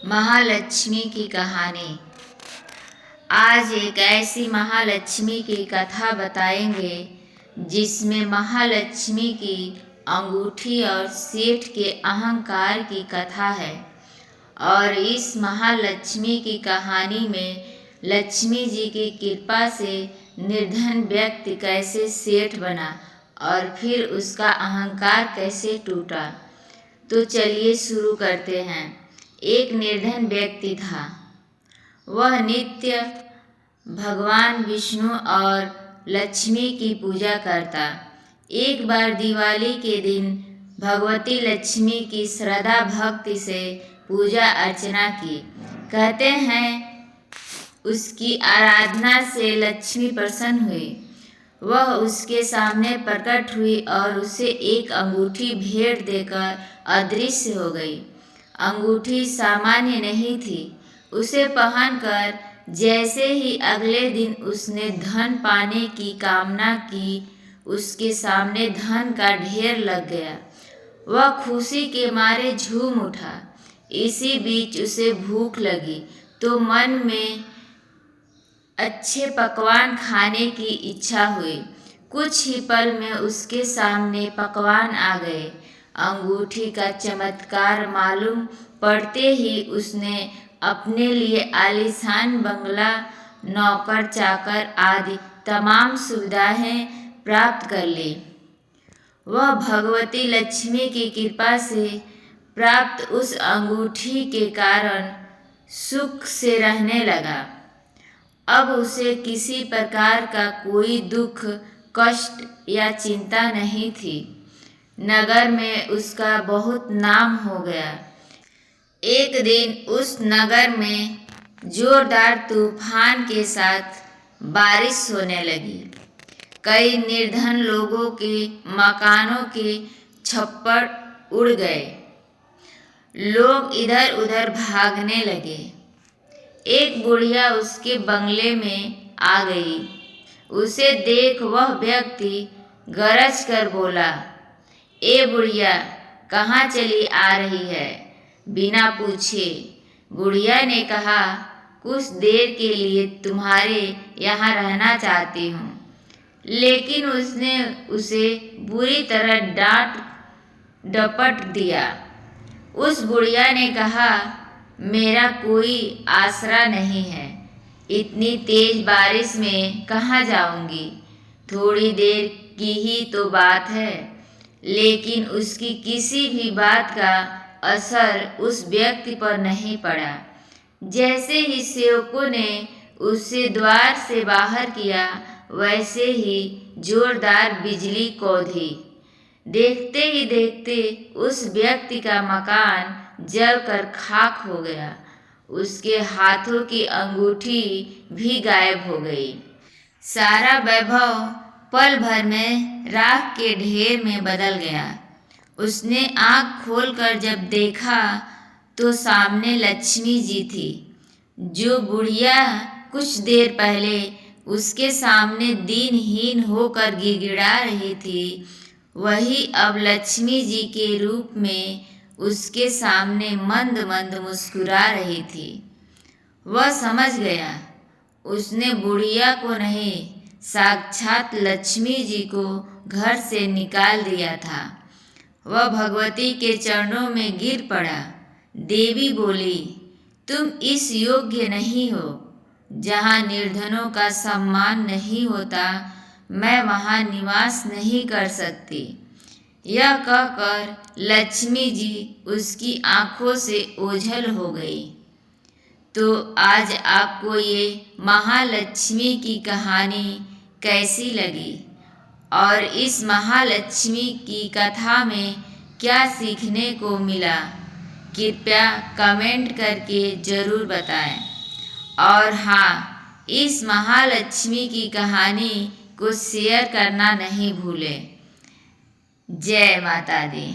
महालक्ष्मी की कहानी। आज एक ऐसी महालक्ष्मी की कथा बताएंगे जिसमें महालक्ष्मी की अंगूठी और सेठ के अहंकार की कथा है। और इस महालक्ष्मी की कहानी में लक्ष्मी जी की कृपा से निर्धन व्यक्ति कैसे सेठ बना और फिर उसका अहंकार कैसे टूटा। तो चलिए शुरू करते हैं। एक निर्धन व्यक्ति था। वह नित्य भगवान विष्णु और लक्ष्मी की पूजा करता। एक बार दिवाली के दिन भगवती लक्ष्मी की श्रद्धा भक्ति से पूजा अर्चना की। कहते हैं उसकी आराधना से लक्ष्मी प्रसन्न हुई। वह उसके सामने प्रकट हुई और उसे एक अंगूठी भेंट देकर अदृश्य हो गई। अंगूठी सामान्य नहीं थी। उसे पहनकर जैसे ही अगले दिन उसने धन पाने की कामना की, उसके सामने धन का ढेर लग गया। वह खुशी के मारे झूम उठा। इसी बीच उसे भूख लगी तो मन में अच्छे पकवान खाने की इच्छा हुई। कुछ ही पल में उसके सामने पकवान आ गए। अंगूठी का चमत्कार मालूम पड़ते ही उसने अपने लिए आलीशान बंगला, नौकर चाकर आदि तमाम सुविधाएं प्राप्त कर ली। वह भगवती लक्ष्मी की कृपा से प्राप्त उस अंगूठी के कारण सुख से रहने लगा। अब उसे किसी प्रकार का कोई दुख, कष्ट या चिंता नहीं थी। नगर में उसका बहुत नाम हो गया। एक दिन उस नगर में जोरदार तूफान के साथ बारिश होने लगी। कई निर्धन लोगों के मकानों के छप्पर उड़ गए। लोग इधर उधर भागने लगे। एक बुढ़िया उसके बंगले में आ गई। उसे देख वह व्यक्ति गरज कर बोला, ए बुढ़िया, कहाँ चली आ रही है? बिना पूछे बुढ़िया ने कहा, कुछ देर के लिए तुम्हारे यहाँ रहना चाहती हूँ। लेकिन उसने उसे बुरी तरह डांट डपट दिया। उस बुढ़िया ने कहा, मेरा कोई आसरा नहीं है। इतनी तेज बारिश में कहाँ जाऊंगी? थोड़ी देर की ही तो बात है। लेकिन उसकी किसी भी बात का असर उस व्यक्ति पर नहीं पड़ा। जैसे ही सेवकों ने उसे द्वार से बाहर किया, वैसे ही जोरदार बिजली कौंधी। देखते ही देखते उस व्यक्ति का मकान जलकर खाक हो गया। उसके हाथों की अंगूठी भी गायब हो गई। सारा वैभव पल भर में राख के ढेर में बदल गया। उसने आँख खोलकर जब देखा तो सामने लक्ष्मी जी थी। जो बुढ़िया कुछ देर पहले उसके सामने दीनहीन होकर गिड़गिड़ा रही थी, वही अब लक्ष्मी जी के रूप में उसके सामने मंद मंद मुस्कुरा रही थी। वह समझ गया उसने बुढ़िया को नहीं, साक्षात लक्ष्मी जी को घर से निकाल दिया था। वह भगवती के चरणों में गिर पड़ा। देवी बोली, तुम इस योग्य नहीं हो। जहाँ निर्धनों का सम्मान नहीं होता, मैं वहाँ निवास नहीं कर सकती। यह कहकर लक्ष्मी जी उसकी आंखों से ओझल हो गई। तो आज आपको ये महालक्ष्मी की कहानी कैसी लगी और इस महालक्ष्मी की कथा में क्या सीखने को मिला, कृपया कमेंट करके ज़रूर बताएं। और हाँ, इस महालक्ष्मी की कहानी को शेयर करना नहीं भूलें। जय माता दी।